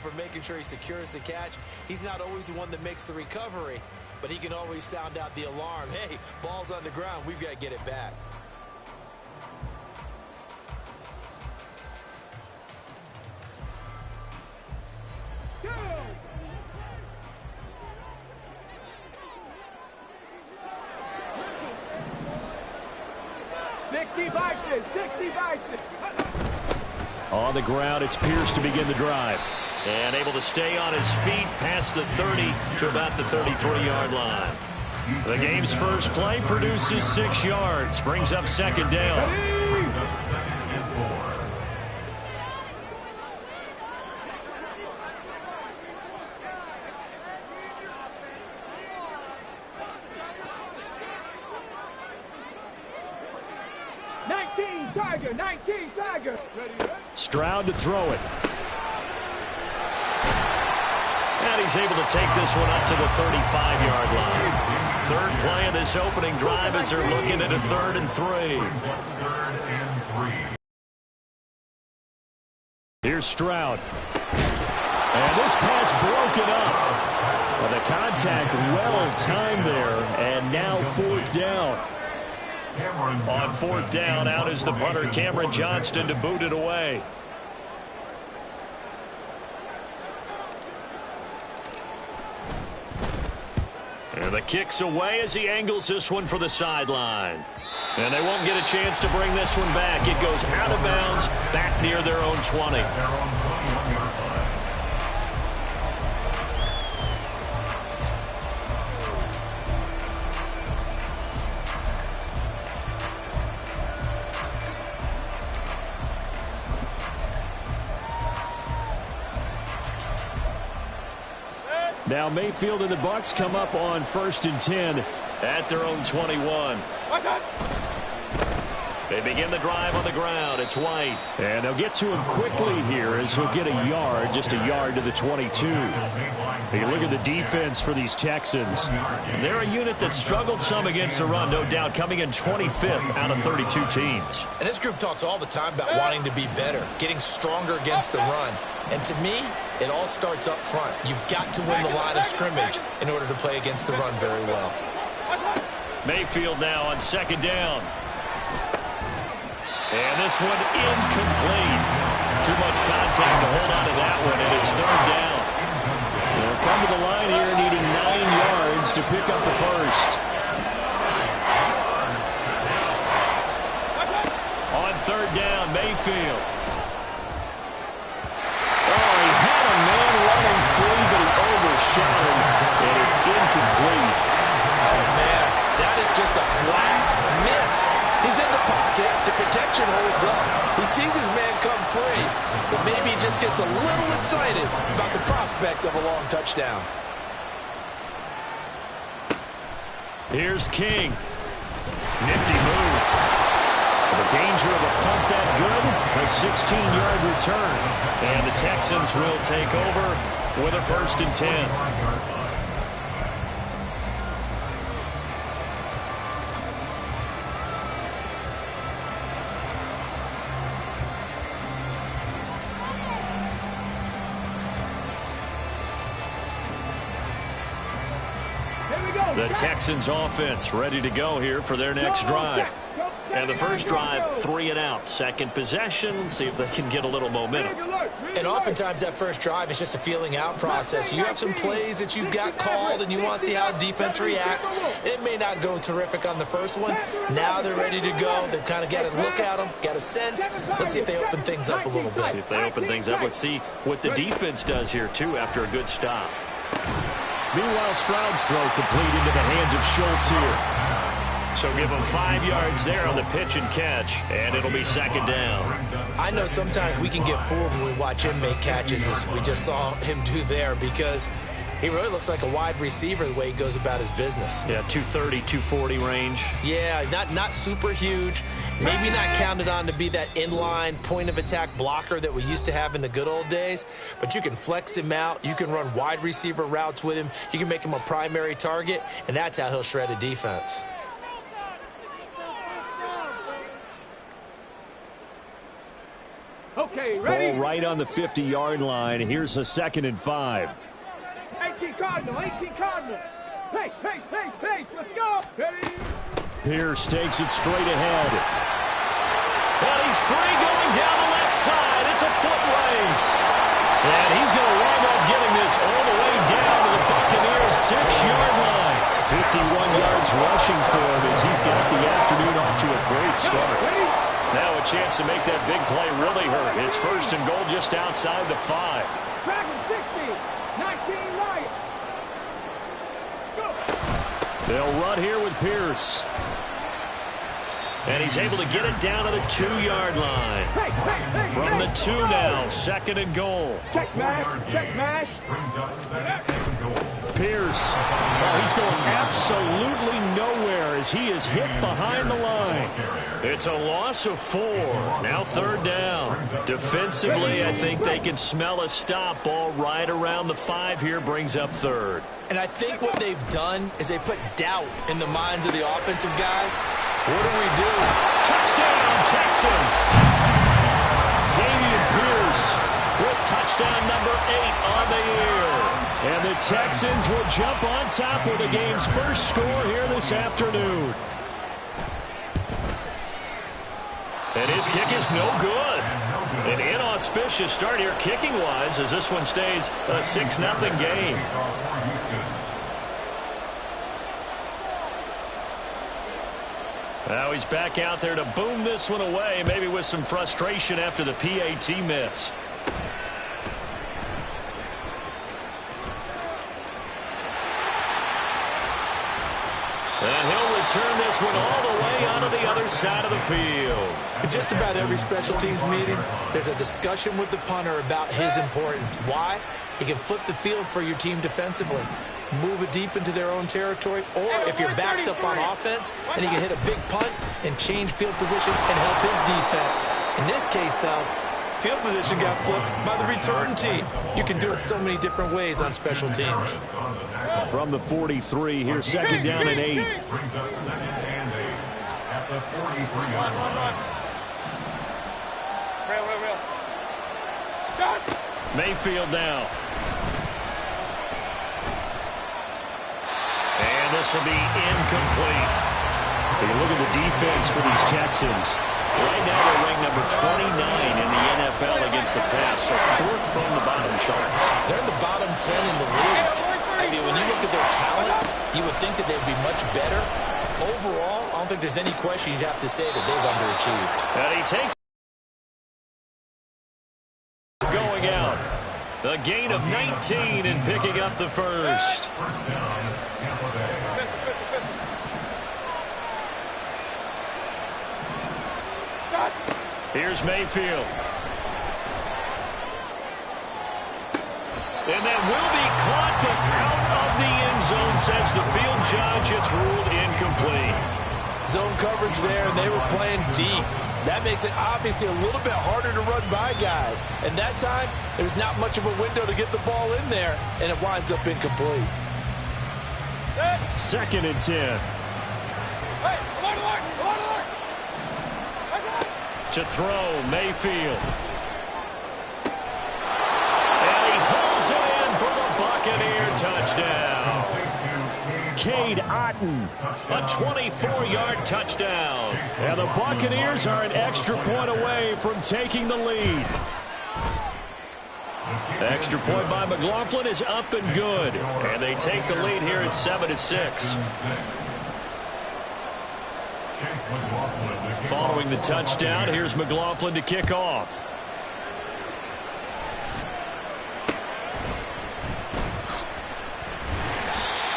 for making sure he secures the catch. He's not always the one that makes the recovery, but he can always sound out the alarm. Hey, ball's on the ground. We've got to get it back. Go! 65. On the ground, it's Pierce to begin the drive. And able to stay on his feet past the 30 to about the 33-yard line. The game's first play produces 6 yards. Brings up second down. Second and 4. Tiger. Stroud to throw it. And he's able to take this one up to the 35-yard line. Third play of this opening drive as they're looking at a 3rd and 3. Here's Stroud. And this pass broken up. Well, the contact well timed there, and now 4th down. On 4th down, out is the punter, Cameron Johnston, to boot it away. And the kick's away as he angles this one for the sideline. And they won't get a chance to bring this one back. It goes out of bounds, back near their own 20. Now Mayfield and the Bucs come up on 1st and 10 at their own 21. They begin the drive on the ground. It's White. And they'll get to him quickly here as he'll get a yard, just a yard to the 22. You look at the defense for these Texans. They're a unit that struggled some against the run, no doubt, coming in 25th out of 32 teams. And this group talks all the time about wanting to be better, getting stronger against the run. And to me, it all starts up front. You've got to win the line of scrimmage in order to play against the run very well. Mayfield now on 2nd down. And this one incomplete. Too much contact to hold on to that one, and it's 3rd down. They'll come to the line here needing 9 yards to pick up the first. On 3rd down, Mayfield. Oh, he had a man running free, but he overshot him, and it's incomplete. Oh, man, that is just a flat miss. He's in the pocket. The protection holds up. He sees his man come free, but maybe he just gets a little excited about the prospect of a long touchdown. Here's King. Nifty move. The danger of a punt that good, a 16-yard return. And the Texans will take over with a 1st and 10. The Texans offense ready to go here for their next drive. And the first drive, 3 and out. Second possession, see if they can get a little momentum. And oftentimes that first drive is just a feeling out process. You have some plays that you've got called and you want to see how defense reacts. It may not go terrific on the first one. Now they're ready to go. They've kind of got to look at them, got a sense. Let's see if they open things up a little bit. See if they open things up. Let's see what the defense does here, too, after a good stop. Meanwhile, Stroud's throw complete into the hands of Schultz here. So give him 5 yards there on the pitch and catch, and it'll be 2nd down. I know sometimes we can get fooled when we watch him make catches, as we just saw him do there, because he really looks like a wide receiver the way he goes about his business. Yeah, 230, 240 range. Yeah, not super huge. Maybe not counted on to be that inline point-of-attack blocker that we used to have in the good old days. But you can flex him out. You can run wide receiver routes with him. You can make him a primary target, and that's how he'll shred a defense. Okay, ready? Ball right on the 50-yard line. Here's a 2nd and 5. 18 Cardinal, 18 Cardinal. Pace, pace, pace, pace. Let's go. Ready? Pierce takes it straight ahead. And he's free going down the left side. It's a foot race. And he's going to wind up getting this all the way down to the Buccaneers' 6-yard line. 51 yards rushing for him as he's got the afternoon off to a great start. Now a chance to make that big play really hurt. It's 1st and goal just outside the 5. Dragon 60, 19 right. Go. They'll run here with Pierce. And he's able to get it down to the 2-yard line. From the 2 now, 2nd and goal. Check smash, check smash. Pierce, oh, he's going absolutely nowhere as he is hit behind the line. It's a loss of 4. Now 3rd down. Defensively, I think they can smell a stop. Ball right around the 5 here brings up 3rd. And I think what they've done is they put doubt in the minds of the offensive guys. What do? Touchdown, Texans! Dameon Pierce with touchdown number 8 on the year. And the Texans will jump on top with the game's first score here this afternoon. And his kick is no good. An inauspicious start here kicking-wise as this one stays a 6-0 game. Now he's back out there to boom this one away, maybe with some frustration after the PAT miss. And he'll return this one all the way onto the other side of the field. In just about every special teams meeting, there's a discussion with the punter about his importance. Why? He can flip the field for your team defensively, move it deep into their own territory, or if you're backed up on offense, and he can hit a big punt and change field position and help his defense. In this case, though, field position got flipped by the return team. You can do it so many different ways on special teams. From the 43, here's 2nd down and 8. Brings us 2nd and 8 at the 43-yard line. Real. Start. Mayfield now. And this will be incomplete. Take a look at the defense for these Texans. Right now they're ranked number 29 in the NFL against the pass, so 4th from the bottom charts. They're in the bottom 10 in the league. I mean, when you look at their talent, you would think that they'd be much better. Overall, I don't think there's any question you'd have to say that they've underachieved. And he takes going out. The gain of 19 and picking up the first. Here's Mayfield. And that will be caught, but out of the end zone, says the field judge. It's ruled incomplete. Zone coverage there, and they were playing deep. That makes it obviously a little bit harder to run by guys. And that time, there was not much of a window to get the ball in there, and it winds up incomplete. 2nd and 10. Hey, alert. To throw, Mayfield. And he pulls it in for the Buccaneer touchdown. Cade Otton. A 24-yard touchdown. And the Buccaneers are an extra point away from taking the lead. The extra point by McLaughlin is up and good. And they take the lead here at 7-6. Following the touchdown, here's McLaughlin to kick off.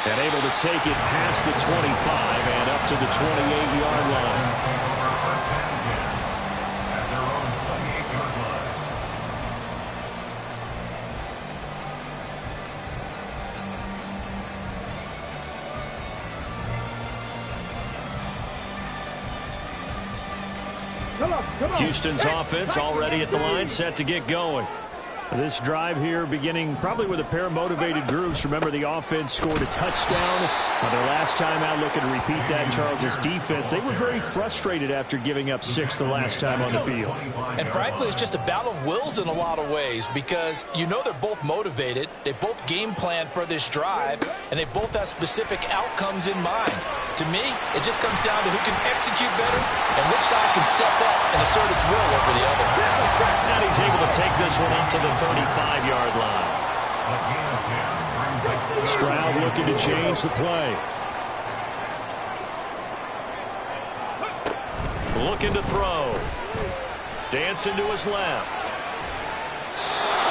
And able to take it past the 25 and up to the 28-yard line. Houston's offense already at the line, set to get going. This drive here beginning probably with a pair of motivated groups. Remember, the offense scored a touchdown on their last time out. Looking to repeat that. Charles's defense, they were very frustrated after giving up 6 the last time on the field. And frankly, it's just a battle of wills in a lot of ways because you know they're both motivated. They both game plan for this drive, and they both have specific outcomes in mind. To me, it just comes down to who can execute better and which side can step up and assert its will over the other. And he's able to take this one up to the 35-yard line. Stroud looking to change the play. Looking to throw. Dancing to his left.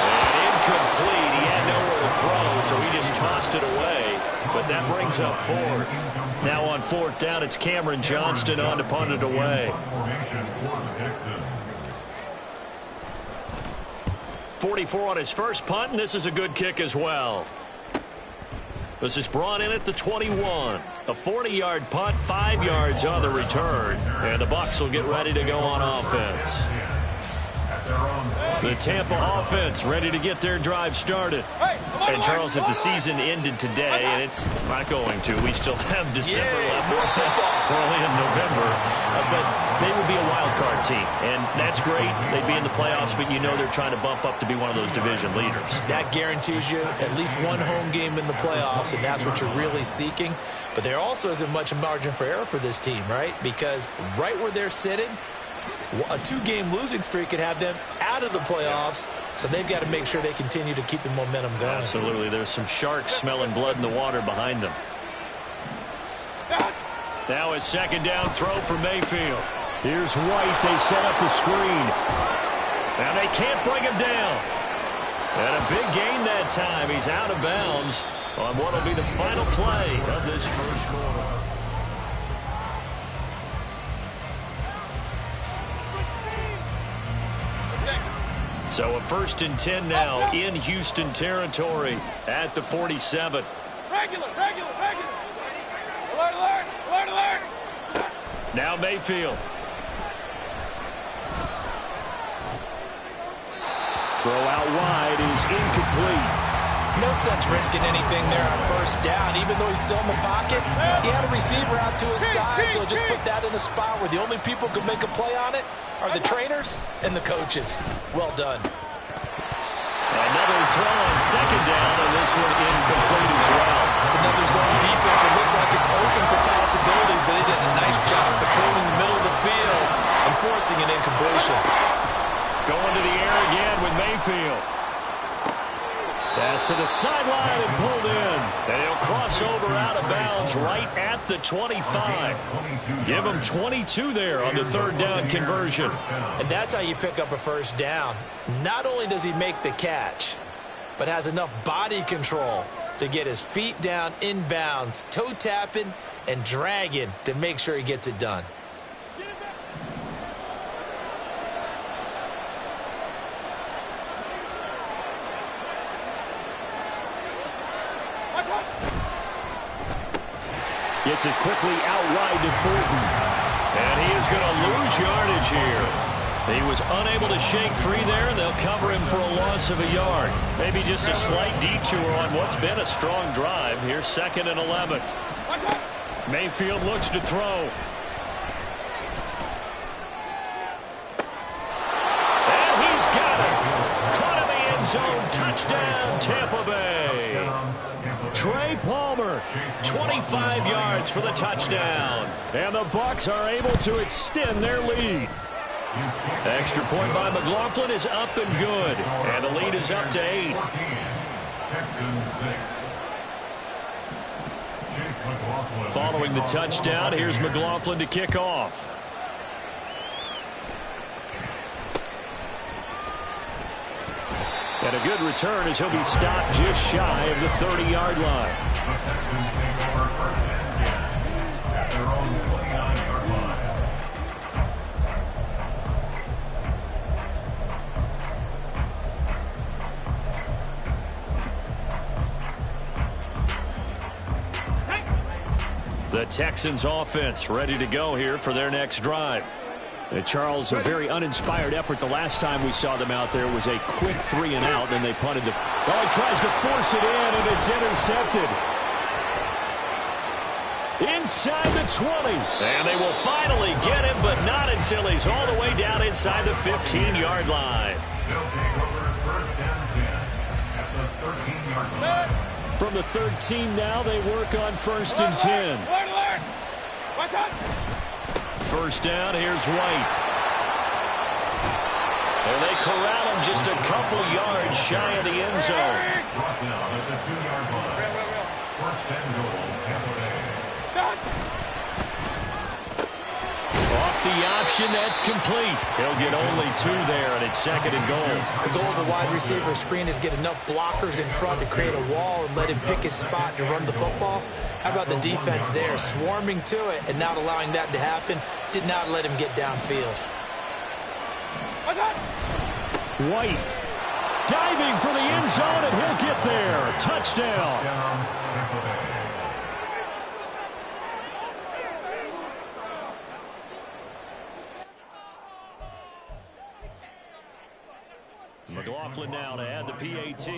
And incomplete. He had nowhere to throw, so he just tossed it away. But that brings up 4th. Now on 4th down, it's Cameron Johnston on to punt it away. 44 on his first punt, and this is a good kick as well. This is brought in at the 21. A 40-yard punt, 5 yards on the return. And the Bucs will get ready to go on offense. The Tampa offense ready to get their drive started. And Charles, if the season ended today, and it's not going to, we still have December left, early in November, but they would be a wild card team, and that's great. They'd be in the playoffs, but you know they're trying to bump up to be one of those division leaders. That guarantees you at least one home game in the playoffs, and that's what you're really seeking. But there also isn't much margin for error for this team, right? Because right where they're sitting, a 2-game losing streak could have them out of the playoffs, so they've got to make sure they continue to keep the momentum going. Absolutely. There's some sharks smelling blood in the water behind them. Now a second down throw for Mayfield. Here's White. They set up the screen. Now they can't bring him down. And a big gain that time. He's out of bounds on what will be the final play of this first quarter. So a 1st and 10 now in Houston territory at the 47. Regular. Alert. Now Mayfield. Throw out wide is incomplete. No sense risking anything there on 1st down. Even though he's still in the pocket, he had a receiver out to his side, so just put that in a spot where the only people who can make a play on it are the trainers and the coaches. Well done. Another throw on 2nd down, and this one incomplete as well. It's another zone defense. It looks like it's open for possibilities, but they did a nice job patrolling the middle of the field and forcing an incompletion. Going to the air again with Mayfield. Pass to the sideline and pulled in. And he'll cross over out of bounds right at the 25. Give him 22 there on the 3rd down conversion. And that's how you pick up a 1st down. Not only does he make the catch, but has enough body control to get his feet down inbounds, toe tapping and dragging to make sure he gets it done. Gets it quickly out wide to Fulton. And he is going to lose yardage here. He was unable to shake free there, and they'll cover him for a loss of a yard. Maybe just a slight detour on what's been a strong drive. Here's 2nd and 11. Mayfield looks to throw. And he's got it. Caught in the end zone. Touchdown, Tampa Bay. Trey Palmer, 25 yards for the touchdown. and the Bucs are able to extend their lead. Extra point by McLaughlin is up and good. And the lead is up to 8. Following the touchdown, here's McLaughlin to kick off. And a good return as he'll be stopped just shy of the 30-yard line. The Texans offense ready to go here for their next drive. Charles, a very uninspired effort. The last time we saw them out there was a quick 3 and out, and they punted the... Oh, he tries to force it in, and it's intercepted. Inside the 20. And they will finally get him, but not until he's all the way down inside the 15-yard line. From the 13 now, they work on 1st and 10. First down, here's White. And they corral him just a couple yards shy of the end zone. Off the option, that's complete. He'll get only 2 there, and it's 2nd and goal. The goal of a wide receiver screen is get enough blockers in front to create a wall and let him pick his spot to run the football. How about the defense there, swarming to it and not allowing that to happen? Did not let him get downfield. White diving for the end zone, and he'll get there. Touchdown. McLaughlin now to add the PAT.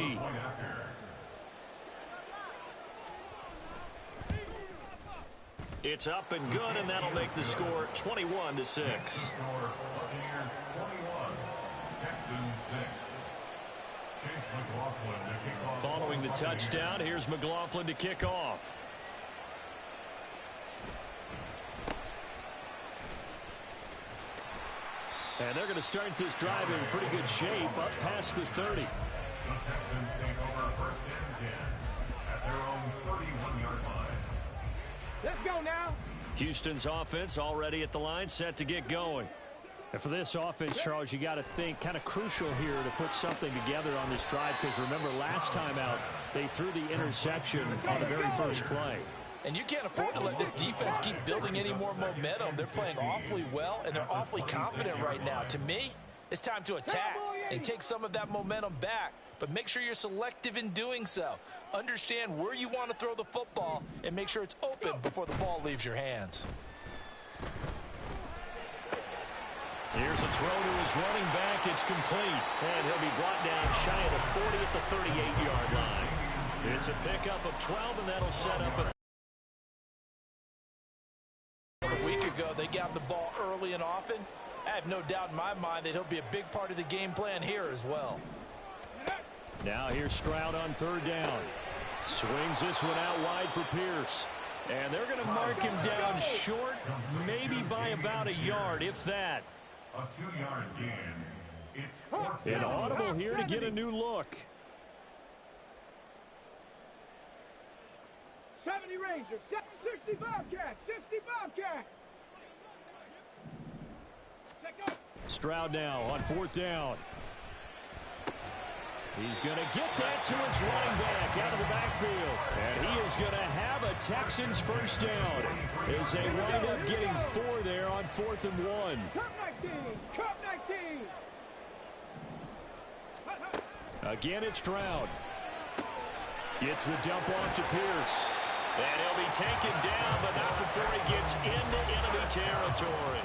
It's up and good, and that'll make the score 21-6. Following the touchdown, here's McLaughlin to kick off. And they're going to start this drive in pretty good shape, up past the 30. The Texans take over 1st and 10 at their own 31-yard line. Let's go now. Houston's offense already at the line, set to get going. And for this offense, Charles, you got to think kind of crucial here to put something together on this drive, because remember last time out, they threw the interception on the very first play. And you can't afford to let this defense keep building any more momentum. They're playing awfully well, and they're awfully confident right now. To me, it's time to attack and take some of that momentum back. But make sure you're selective in doing so. Understand where you want to throw the football and make sure it's open before the ball leaves your hands. Here's a throw to his running back. It's complete. And he'll be brought down shy of the 40 at the 38-yard line. It's a pickup of 12, and that'll set up a... A week ago, they got the ball early and often. I have no doubt in my mind that he'll be a big part of the game plan here as well. Now here's Stroud on 3rd down. Swings this one out wide for Pierce. And they're going to mark him down short, maybe by about a yard, if that. A 2-yard gain. It's an audible here to get a new look. 70 Rangers, 60 Bobcat, 60 Bobcat. Stroud now on 4th down. He's going to get that to his running back out of the backfield. And he is going to have a Texans first down as they wind up getting 4 there on 4th and 1. Cup 19, Cup 19. Again, it's Stroud. Gets the dump off to Pierce. And he'll be taken down, but not before he gets into enemy territory.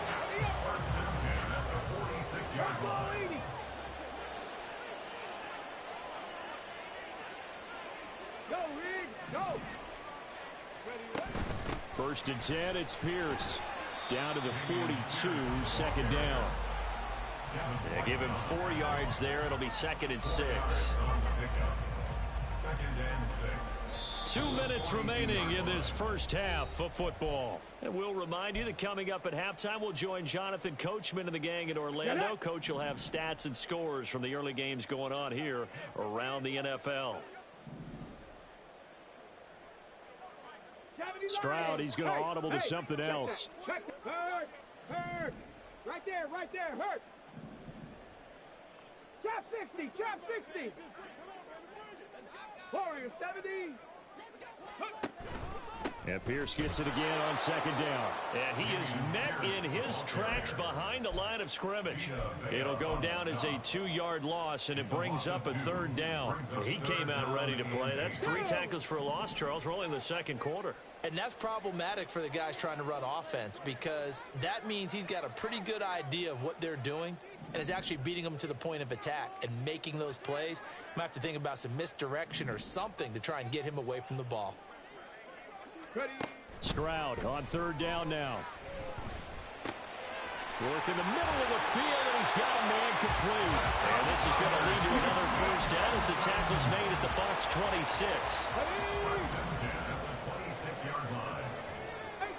First and 10 at the 46-yard line. Go, Reed, go. First and 10, it's Pierce. Down to the 42, 2nd down. They give him 4 yards there. It'll be 2nd and 6. 2nd and 6. 2 minutes remaining in this first half of football. And we'll remind you that coming up at halftime, we'll join Jonathan Coachman and the gang in Orlando. Coach will have stats and scores from the early games going on here around the NFL. Stroud, he's going to audible to something else. Check it. Hurt. Right there, hurt. Chop 60, chop 60. Warrior 70. And Pierce gets it again on 2nd down. And he is met in his tracks behind the line of scrimmage. It'll go down as a 2-yard loss, and it brings up a 3rd down. He came out ready to play. That's 3 tackles for a loss, Charles. We're only in the 2nd quarter. And that's problematic for the guys trying to run offense because that means he's got a pretty good idea of what they're doing and is actually beating them to the point of attack and making those plays. Might have to think about some misdirection or something to try and get him away from the ball. Stroud on third down now. Work in the middle of the field, and he's got a man complete. And this is going to lead to another first down as the tackle's made at the Bucs 26.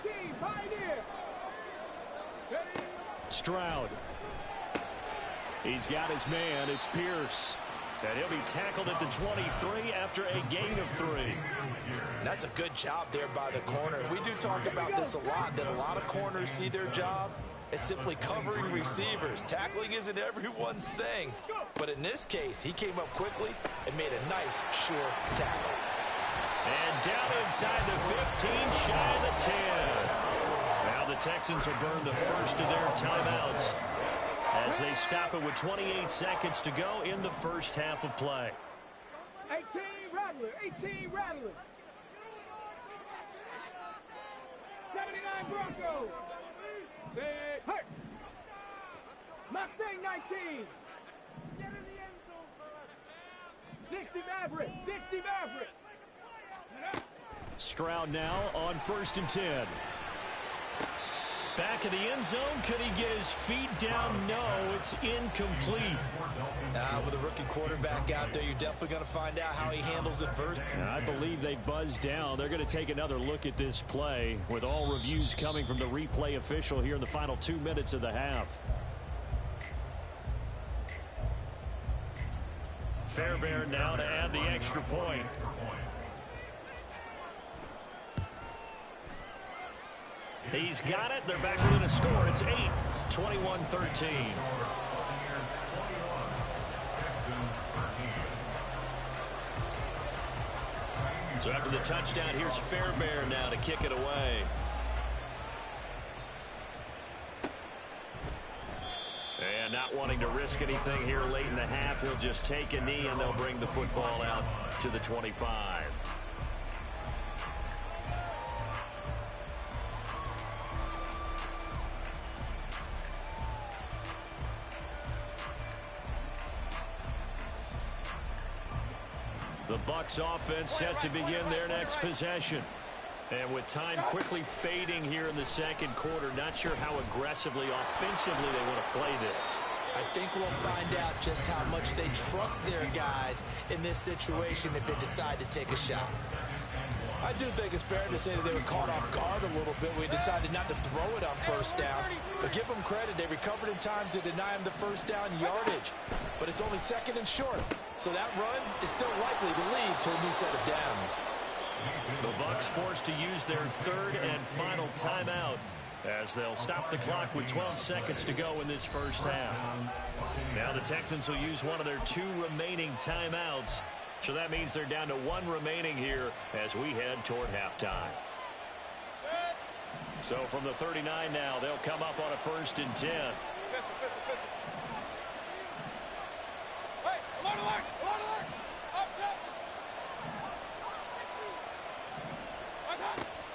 18, Pioneer. Stroud. He's got his man. It's Pierce. And he'll be tackled at the 23 after a gain of 3. That's a good job there by the corner. We do talk about this a lot, that a lot of corners see their job as simply covering receivers. Tackling isn't everyone's thing. But in this case, he came up quickly and made a nice, sure tackle. And down inside the 15, shy of the 10. Now the Texans will burn the first of their timeouts as they stop it with 28 seconds to go in the first half of play. 18 Rattler, 18 Rattler. 79 Broncos. Say, hey. Mustang 19. Get in the end zone for us. 60 Maverick, 60 Maverick. Stroud now on 1st and 10. Back in the end zone. Could he get his feet down? No, it's incomplete. With a rookie quarterback out there, you're definitely going to find out how he handles adversity. I believe they buzzed down. They're going to take another look at this play with all reviews coming from the replay official here in the final 2 minutes of the half. Fairbairn now to add the extra point. He's got it. They're back within a score. It's 8, 21-13. So after the touchdown, here's Fairbairn now to kick it away. And not wanting to risk anything here late in the half, he'll just take a knee and they'll bring the football out to the 25. The Bucs offense set to begin their next possession. And with time quickly fading here in the second quarter, not sure how aggressively, offensively they want to play this. I think we'll find out just how much they trust their guys in this situation if they decide to take a shot. I do think it's fair to say that they were caught off guard a little bit when we decided not to throw it on first down. But give them credit. They recovered in time to deny him the first down yardage. But it's only 2nd and short. So that run is still likely to lead to a new set of downs. The Bucs forced to use their 3rd and final timeout as they'll stop the clock with 12 seconds to go in this first half. Now the Texans will use one of their 2 remaining timeouts. So that means they're down to 1 remaining here as we head toward halftime. So from the 39 now, they'll come up on a 1st and 10.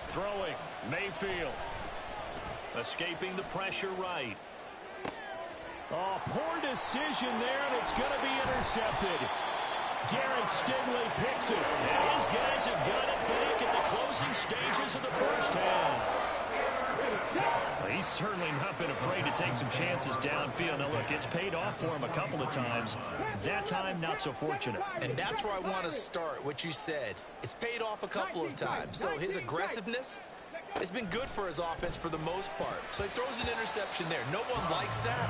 Throwing, Mayfield. Escaping the pressure right. Oh, poor decision there, and it's going to be intercepted. Derek Stingley picks it. And his guys have got it back at the closing stages of the first half. Well, he's certainly not been afraid to take some chances downfield. Now, look, it's paid off for him a couple of times. That time, not so fortunate. And that's where I want to start, what you said. It's paid off a couple of times. So his aggressiveness has been good for his offense for the most part. So he throws an interception there. No one likes that.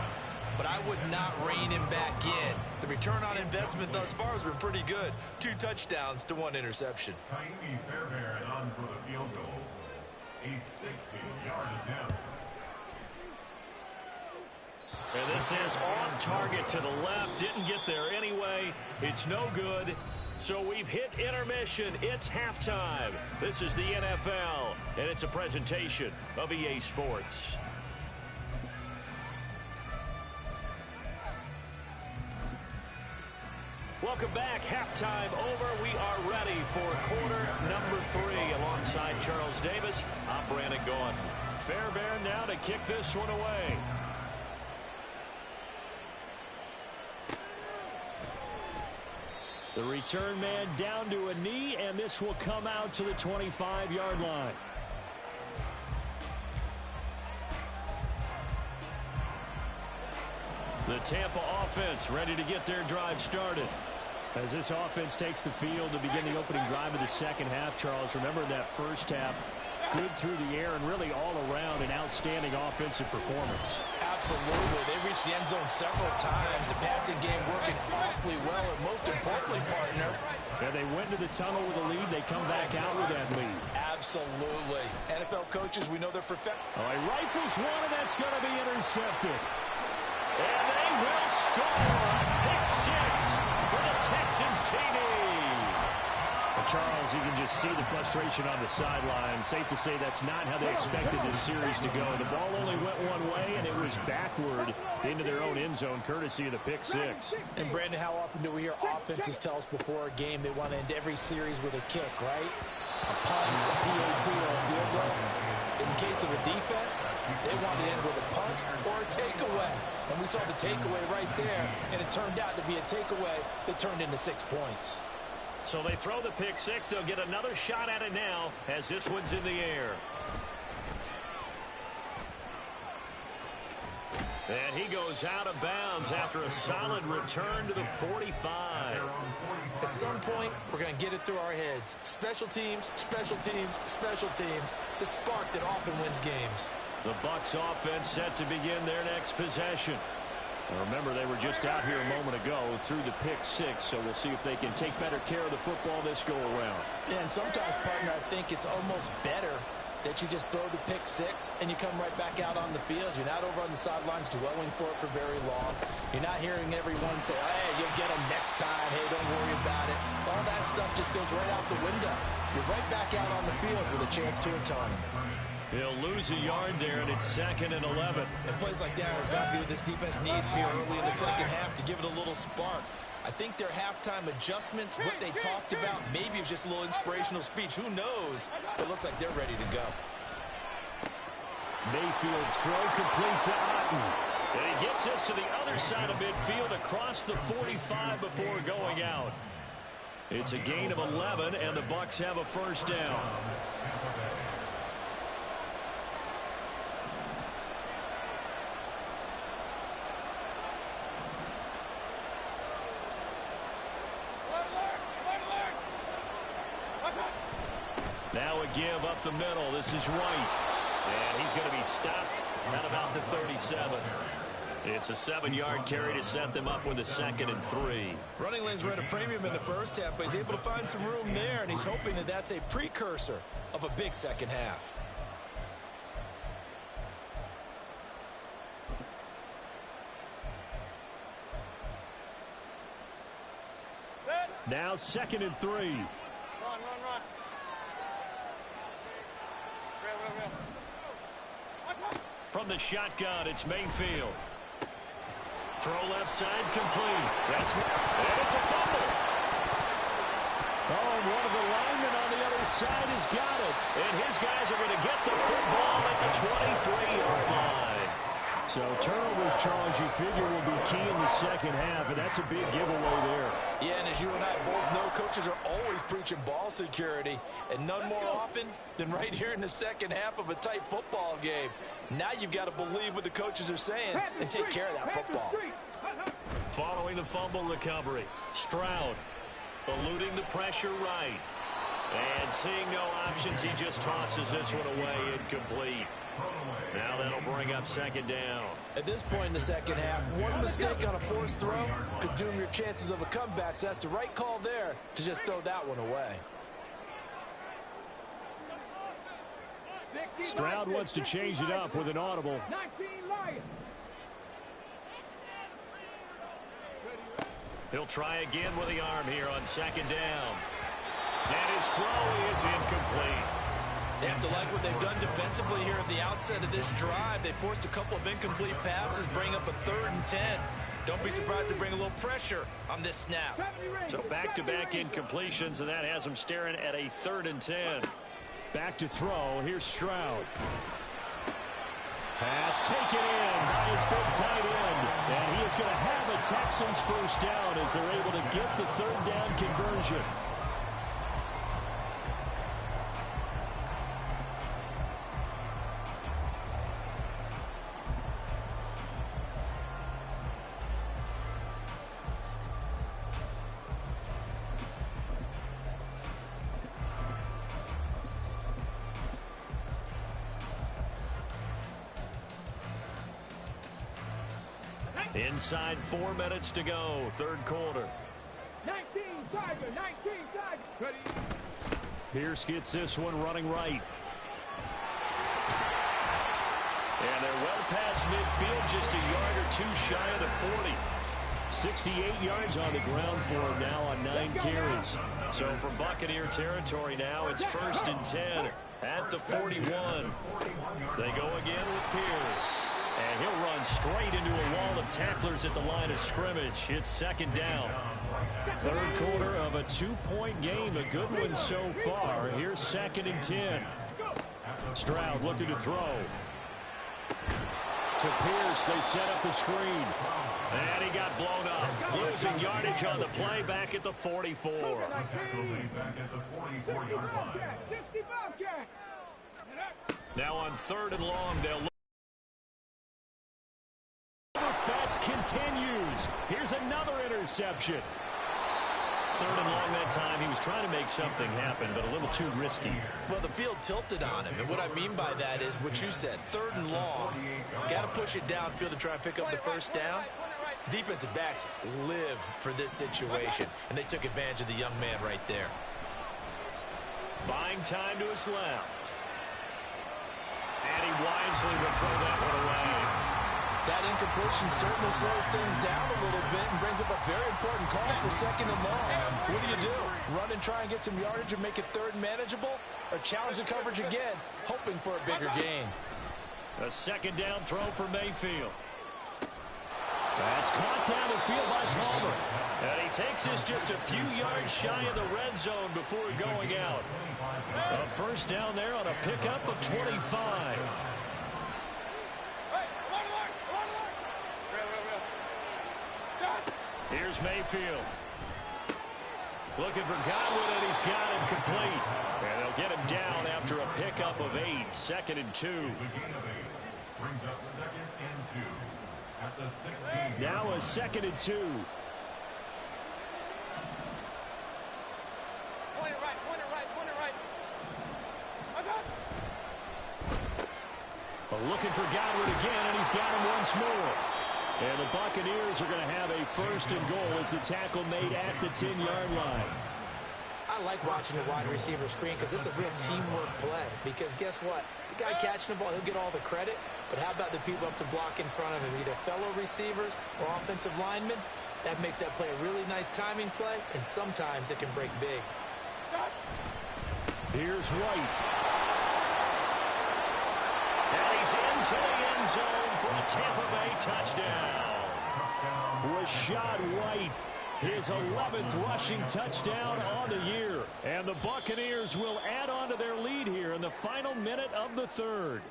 But I would not rein him back in. The return on investment thus far has been pretty good. 2 touchdowns to 1 interception. Kaimi Fairbairn on for the field goal. A 60-yard attempt. And this is on target to the left. Didn't get there anyway. It's no good. So we've hit intermission. It's halftime. This is the NFL, and it's a presentation of EA Sports. Welcome back. Halftime over. We are ready for quarter number 3. Alongside Charles Davis, I'm Brandon Gaughan. Fairbairn now to kick this one away. The return man down to a knee, and this will come out to the 25-yard line. The Tampa offense ready to get their drive started. As this offense takes the field to begin the opening drive of the second half, Charles, remember in that first half, good through the air and really all around an outstanding offensive performance. Absolutely. They reached the end zone several times. The passing game working awfully well, and most importantly, partner. And they went to the tunnel with a lead. They come back out with that lead. Absolutely. NFL coaches, we know they're perfect. Oh, he rifles one, and that's going to be intercepted. And they will score a pick six for the Texans TD. Well, Charles, you can just see the frustration on the sideline. Safe to say that's not how they expected this series to go. The ball only went one way, and it was backward into their own end zone, courtesy of the pick six. And, Brandon, how often do we hear offenses tell us before a game they want to end every series with a kick, right? A punt, a PAT, or a field goal. In the case of a defense, they want to end with a punt or a takeaway. And we saw the takeaway right there, and it turned out to be a takeaway that turned into 6 points. So they throw the pick six. They'll get another shot at it now as this one's in the air. And he goes out of bounds after a solid return to the 45. At some point, we're going to get it through our heads. Special teams, special teams, special teams. The spark that often wins games. The Bucs offense set to begin their next possession. Now remember, they were just out here a moment ago through the pick six, so we'll see if they can take better care of the football this go around. Yeah, and sometimes, partner, I think it's almost better that you just throw the pick six and you come right back out on the field. You're not over on the sidelines dwelling for it for very long. You're not hearing everyone say, hey, you'll get them next time. Hey, don't worry about it. All that stuff just goes right out the window. You're right back out on the field with a chance to atone. He'll lose a yard there, and it's 2nd and 11. And plays like that are exactly what this defense needs here early in the second half to give it a little spark. I think their halftime adjustment, what they talked about, maybe it was just a little inspirational speech. Who knows? But it looks like they're ready to go. Mayfield's throw complete to Otten. And he gets us to the other side of midfield across the 45 before going out. It's a gain of 11, and the Bucs have a first down. Now a give up the middle. This is Wright. And he's going to be stopped at about the 37. It's a 7-yard carry to set them up with a 2nd and 3. Running lanes were at a premium in the first half, but he's able to find some room there, and he's hoping that that's a precursor of a big second half. Now 2nd and 3. Run. From the shotgun, it's Mayfield. Throw left side complete. And it's a fumble. Oh, and one of the linemen on the other side has got it. And his guys are going to get the football at the 23-yard line. So turnovers, Charles, you figure will be key in the second half, and that's a big giveaway there. Yeah, and as you and I both know, coaches are always preaching ball security, and none more often than right here in the second half of a tight football game. Now you've got to believe what the coaches are saying and take care of that football. Following the fumble recovery, Stroud eluding the pressure right. And seeing no options, he just tosses this one away incomplete. Now that'll bring up 2nd down. At this point in the second half, one mistake on a forced throw could doom your chances of a comeback. So that's the right call there to just throw that one away. Stroud wants to change it up with an audible. 19 Lions. He'll try again with the arm here on 2nd down. And his throw is incomplete. They have to like what they've done defensively here at the outset of this drive. They forced a couple of incomplete passes, bring up a 3rd and 10. Don't be surprised to bring a little pressure on this snap. So back-to-back incompletions, and that has them staring at a 3rd and 10. Back to throw. Here's Stroud. Pass taken in by his big tight end. And he is going to have a Texans first down as they're able to get the 3rd down conversion. Inside 4 minutes to go, 3rd quarter. 19 Tiger, 19 Tiger. Ready. Pierce gets this one running right. And they're well past midfield, just a yard or 2 shy of the 40. 68 yards on the ground for him now on 9 carries. So from Buccaneer territory now, it's 1st and 10 at the 41. They go again with Pierce. And he'll run straight into a wall of tacklers at the line of scrimmage. It's 2nd down. 3rd quarter of a 2-point game. A good one so far. Here's 2nd and 10. Stroud looking to throw. To Pierce, they set up the screen. And he got blown up. Losing yardage on the play back at the 44. Now on 3rd and long, they'll look. Fest continues. Here's another interception. 3rd and long that time. He was trying to make something happen, but a little too risky. Well, the field tilted on him, and what I mean by that is what you said. 3rd and long. Got to push it downfield to try and pick up the first down. Defensive backs live for this situation, and they took advantage of the young man right there. Buying time to his left. And he wisely will throw that one away. That incompletion certainly slows things down a little bit and brings up a very important call for 2nd and long. What do? Run and try and get some yardage and make it 3rd and manageable? Or challenge the coverage again, hoping for a bigger gain? A 2nd down throw for Mayfield. That's caught down the field by Palmer. And he takes this just a few yards shy of the red zone before going out. A 1st down there on a pickup of 25. Here's Mayfield. Looking for Godwin, and he's got him complete. And they'll get him down after a pickup of 8. 2nd and 2. Brings up 2nd and 2 at the 16. Now a 2nd and 2. Point it right. Looking for Godwin again, and he's got him once more. And the Buccaneers are going to have a 1st and goal as the tackle made at the 10-yard line. I like watching the wide receiver screen because it's a real teamwork play. Because guess what? The guy catching the ball, he'll get all the credit. But how about the people up to block in front of him, either fellow receivers or offensive linemen? That makes that play a really nice timing play, and sometimes it can break big. Here's White. And he's into the end zone for a Tampa Bay touchdown. Rashad White, his 11th rushing touchdown on the year. And the Buccaneers will add on to their lead here in the final minute of the 3rd.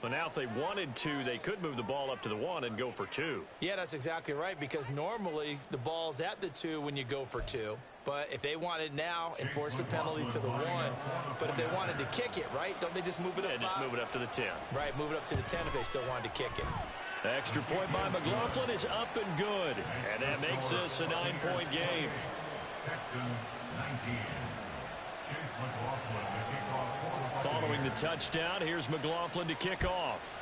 But now if they wanted to, they could move the ball up to the 1 and go for 2. Yeah, that's exactly right, because normally the ball's at the 2 when you go for 2. But if they wanted now, enforce the penalty to the 1. But if they wanted to kick it, right, don't they just move it up? Yeah, just move it up to the 10. Right, move it up to the 10 if they still wanted to kick it. Extra point by McLaughlin is up and good. And that makes this a 9-point game. Texans 19. Chase McLaughlin to kick off for the Buccaneers. Following the touchdown, here's McLaughlin to kick off.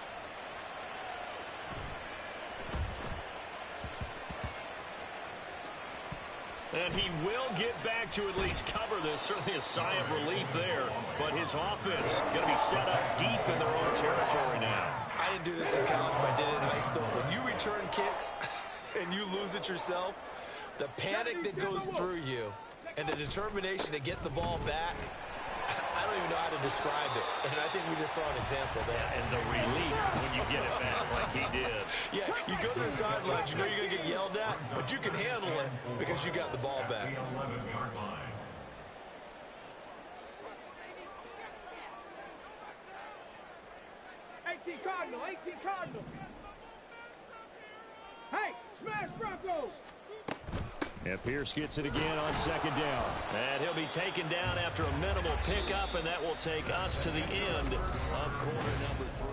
And he will get back to at least cover this. Certainly a sigh of relief there. But his offense going to be set up deep in their own territory now. I didn't do this in college, but I did it in high school. When you return kicks and you lose it yourself, the panic that goes through you and the determination to get the ball back, I don't even know how to describe it. And I think we just saw an example there. Yeah, and the relief when you get it back like he did. Yeah, you go to the sidelines, you know you're going to get yelled at, but you can handle it because you got the ball back. 11-yard line. Cardinal, 18 Cardinal. Hey, smash Broncos. And Pierce gets it again on second down. And he'll be taken down after a minimal pickup, and that will take us to the end of quarter number 3.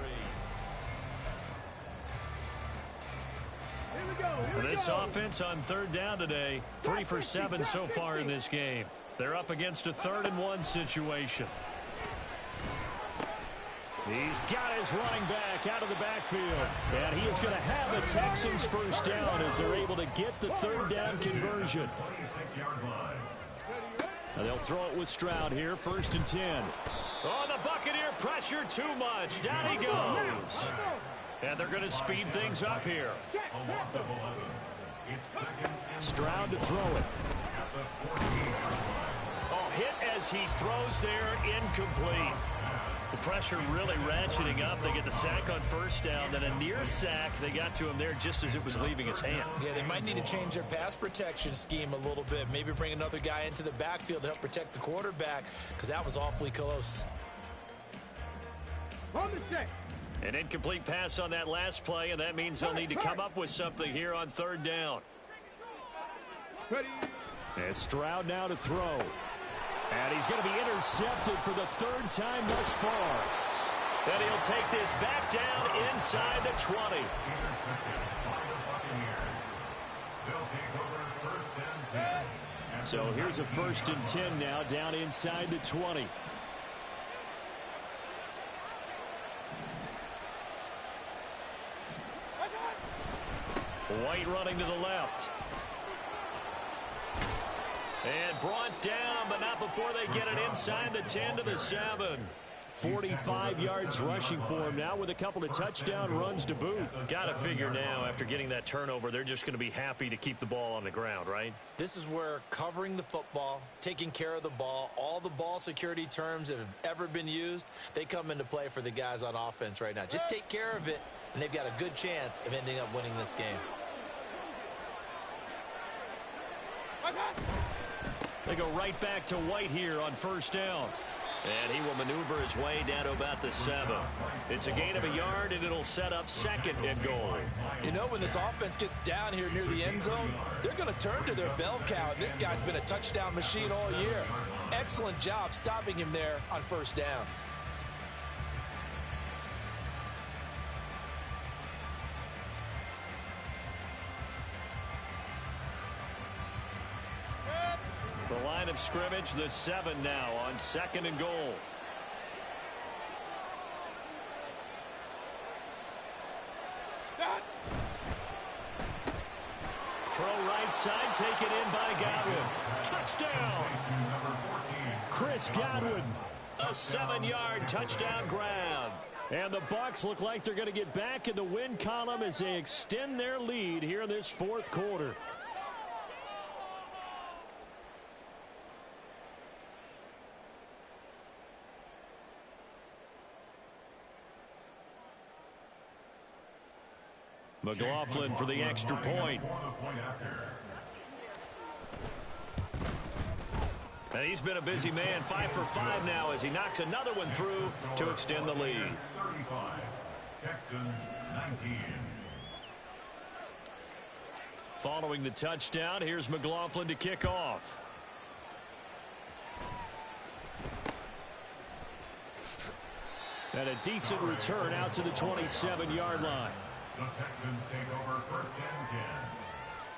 Here we go. This offense on third down today, 3 for 7 so far in this game. They're up against a 3rd-and-1 situation. He's got his running back out of the backfield. And he is going to have the Texans first down as they're able to get the 3rd down conversion. 26-yard line. And they'll throw it with Stroud here, 1st and 10. Oh, the Buccaneer pressure too much. Down he goes. And they're going to speed things up here. A loss of 11. It's 2nd and Stroud to throw it. at the 14-yard line. Oh, hit as he throws there, incomplete. The pressure really ratcheting up. They get the sack on 1st down, then a near sack. They got to him there just as it was leaving his hand. Yeah, they might need to change their pass protection scheme a little bit. Maybe bring another guy into the backfield to help protect the quarterback because that was awfully close. On the check. An incomplete pass on that last play, and that means they'll need to come up with something here on 3rd down. Ready. And Stroud now to throw. And he's going to be intercepted for the 3rd time thus far. And he'll take this back down inside the 20. Intercepted by the Buccaneers. They'll take over 1st and 10. So here's a 1st and 10 now down inside the 20. White running to the left. And brought down, but not before they get it inside the 10 to the 7. 45 yards rushing for him now with a couple of touchdown runs to boot. Got to figure now, after getting that turnover, they're just going to be happy to keep the ball on the ground, right? This is where covering the football, taking care of the ball, all the ball security terms that have ever been used, they come into play for the guys on offense right now. Just take care of it, and they've got a good chance of ending up winning this game. They go right back to White here on 1st down. And he will maneuver his way down to about the 7. It's a gain of a yard, and it'll set up 2nd and goal. You know, when this offense gets down here near the end zone, they're going to turn to their bell cow. And this guy's been a touchdown machine all year. Excellent job stopping him there on 1st down. The line of scrimmage, the 7 now on 2nd and goal. Throw right side, taken in by Godwin. Touchdown! Chris Godwin. A 7-yard touchdown grab. And the Bucs look like they're going to get back in the win column as they extend their lead here in this 4th quarter. McLaughlin for the extra point. And he's been a busy man, 5 for 5 now as he knocks another one through to extend the lead. 35. Texans 19. Following the touchdown, here's McLaughlin to kick off. And a decent return out to the 27-yard line. The Texans take over 1st and 10.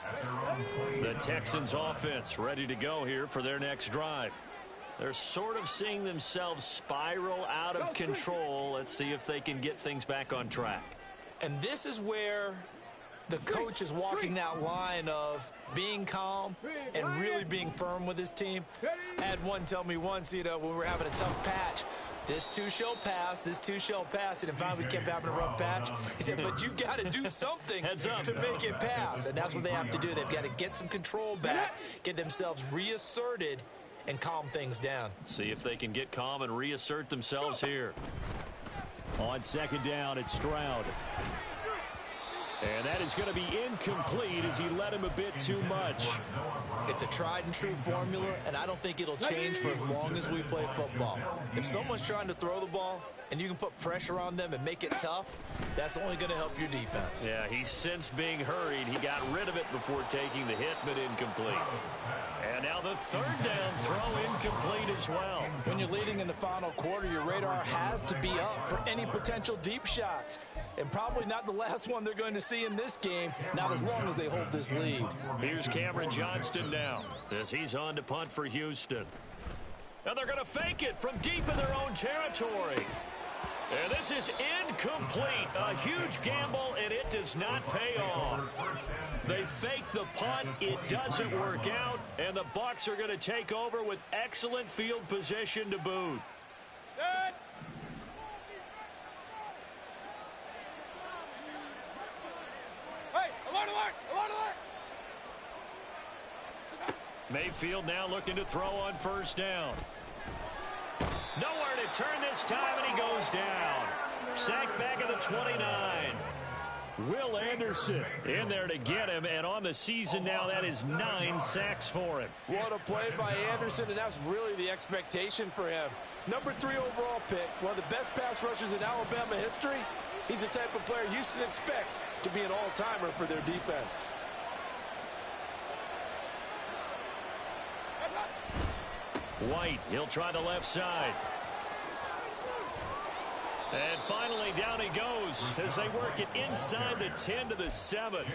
At their own 27 The Texans offense ready to go here for their next drive. They're sort of seeing themselves spiral out of control. Let's see if they can get things back on track. And this is where the coach is walking that line of being calm and really being firm with his team. I had one tell me once, you know, when we were having a tough patch, this too shall pass, this too shall pass, and finally we kept having a rough patch. He said, but you've got to do something to make it pass, and that's what they have to do. They've got to get some control back, get themselves reasserted, and calm things down. See if they can get calm and reassert themselves here. On second down, it's Stroud. And that is going to be incomplete as he led him a bit too much. It's a tried and true formula, and I don't think it'll change for as long as we play football. If someone's trying to throw the ball and you can put pressure on them and make it tough, that's only going to help your defense. Yeah, he sensed being hurried. He got rid of it before taking the hit, but incomplete. And now the third down throw incomplete as well. When you're leading in the final quarter, your radar has to be up for any potential deep shots. And probably not the last one they're going to see in this game, not as long as they hold this lead. Here's Cameron Johnston now as he's on to punt for Houston. And they're going to fake it from deep in their own territory. And this is incomplete. A huge gamble, and it does not pay off. They fake the punt. It doesn't work out, and the Bucs are going to take over with excellent field position to boot. Good. Hey, alert, alert, alert, alert. Mayfield now looking to throw on first down. Nowhere to turn this time, and he goes down. Sacked back at the 29. Will Anderson in there to get him, and on the season now, that is 9 sacks for him. What a play by Anderson, and that's really the expectation for him. Number 3 overall pick, one of the best pass rushers in Alabama history. He's the type of player Houston expects to be an all-timer for their defense. White, he'll try the left side. And finally, down he goes as they work it inside the 10 to the 7.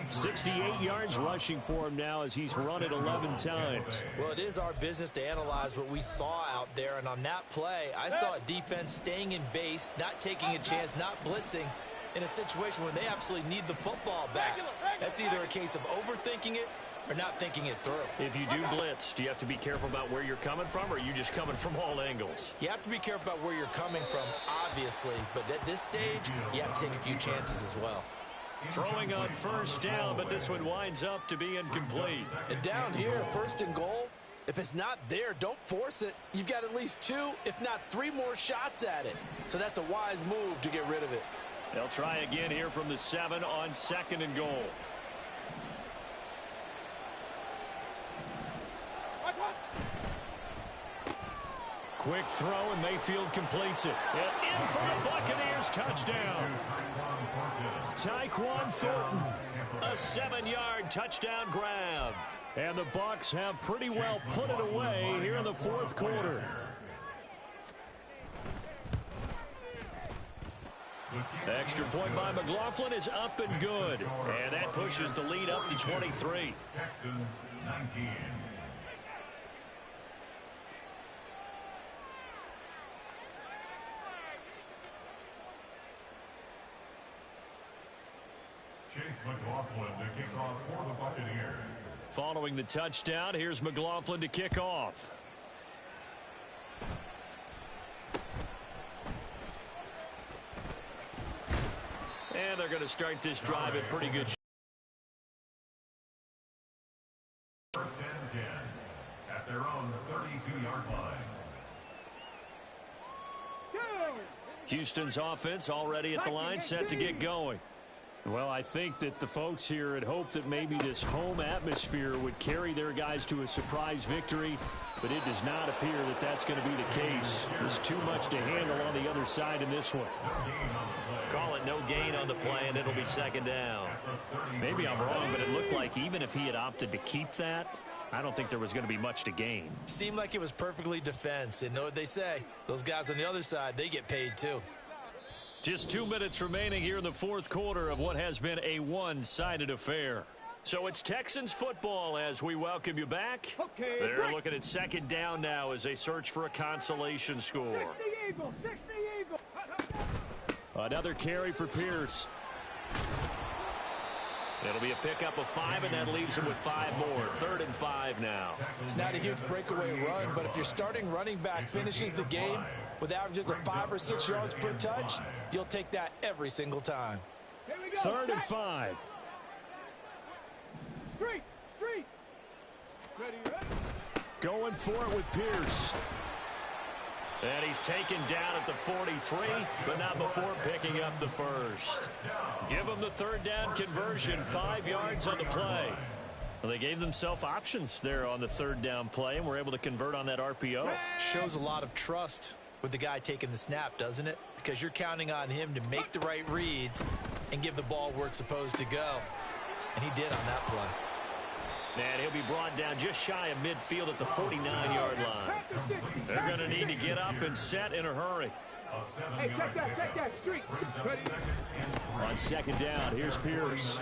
68 yards rushing for him now as he's run it 11 times. Well, it is our business to analyze what we saw out there, and on that play, I saw a defense staying in base, not taking a chance, not blitzing in a situation where they absolutely need the football back. That's either a case of overthinking it or not thinking it through. If you do blitz, do you have to be careful about where you're coming from, or are you just coming from all angles? You have to be careful about where you're coming from, obviously, but at this stage, you have to take a few chances as well. Throwing on first down, but this one winds up to be incomplete. And down here, first and goal, if it's not there, don't force it. You've got at least 2, if not 3 more shots at it. So that's a wise move to get rid of it. They'll try again here from the 7 on second and goal. Quick throw, and Mayfield completes it. And in for the Buccaneers touchdown. Tyquan Thornton. A 7-yard touchdown grab. And the Bucs have pretty well put it away here in the fourth quarter. Extra point by McLaughlin is up and good. And that pushes the lead up to 23. Texans 19. Chase McLaughlin to kick off for the Buccaneers. Following the touchdown, here's McLaughlin to kick off. And they're going to start this drive in pretty good shape. First and 10 at their own 32-yard line. Houston's offense already at the line, set to get going. Well, I think that the folks here had hoped that maybe this home atmosphere would carry their guys to a surprise victory, but it does not appear that that's going to be the case. There's too much to handle on the other side in this one. Call it no gain on the play, and it'll be second down. Maybe I'm wrong, but it looked like even if he had opted to keep that, I don't think there was going to be much to gain. Seemed like it was perfectly defense, and know what they say. Those guys on the other side, they get paid too. Just 2 minutes remaining here in the fourth quarter of what has been a one-sided affair. So it's Texans football as we welcome you back. Okay, They're looking at second down now as they search for a consolation score. 60 Eagles, 60 Eagles. Another carry for Pierce. It'll be a pickup of 5, and that leaves him with 5 more. 3rd and 5 now. It's not a huge breakaway run, but if your starting running back finishes the game with averages of 5 or 6 yards per touch, you'll take that every single time. Here we go. 3rd and 5. Street. Ready, ready. Going for it with Pierce. And he's taken down at the 43, but not before picking up the first. Give him the third down conversion, 5 yards on the play. Well, they gave themselves options there on the third down play, and were able to convert on that RPO. Shows a lot of trust with the guy taking the snap, doesn't it? Because you're counting on him to make the right reads and give the ball where it's supposed to go. And he did on that play. And he'll be brought down just shy of midfield at the 49-yard line. They're going to need to get up and set in a hurry. Hey, check that street. Ready? On second down, here's Pierce.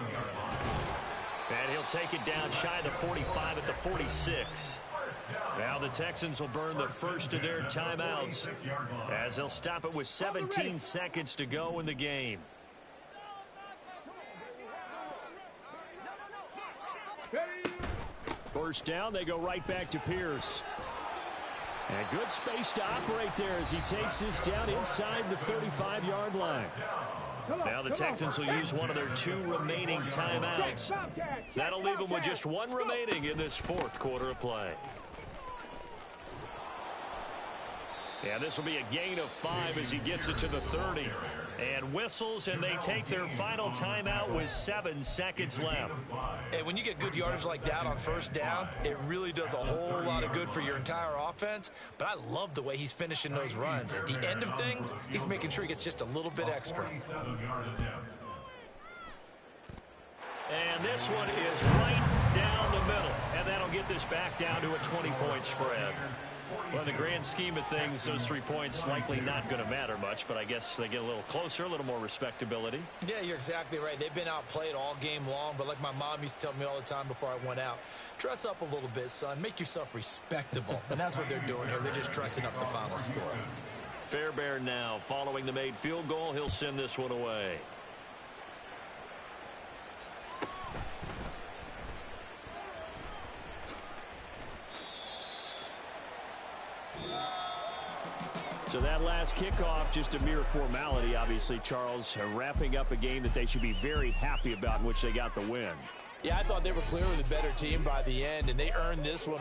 And he'll take it down shy of the 45 at the 46. Now the Texans will burn the first of their timeouts as they'll stop it with 17 seconds to go in the game. First down, they go right back to Pierce. And good space to operate there as he takes this down inside the 35-yard line. Now the Texans will use one of their 2 remaining timeouts. That'll leave them with just 1 remaining in this fourth quarter of play. Yeah, this will be a gain of 5 as he gets it to the 30. And whistles, and they take their final timeout with 7 seconds left. And when you get good yardage like that on first down, it really does a whole lot of good for your entire offense. But I love the way he's finishing those runs. At the end of things, he's making sure he gets just a little bit extra. And this one is right down the middle. And that'll get this back down to a 20-point spread. Well, in the grand scheme of things, those 3 points likely not going to matter much, but I guess they get a little closer, a little more respectability. Yeah, you're exactly right. They've been outplayed all game long, but like my mom used to tell me all the time before I went out, dress up a little bit, son. Make yourself respectable. And that's what they're doing here. They're just dressing up the final score. Fairbairn now following the made field goal. He'll send this one away. So that last kickoff, just a mere formality, obviously, Charles, wrapping up a game that they should be very happy about in which they got the win. Yeah, I thought they were clearly the better team by the end, and they earned this one.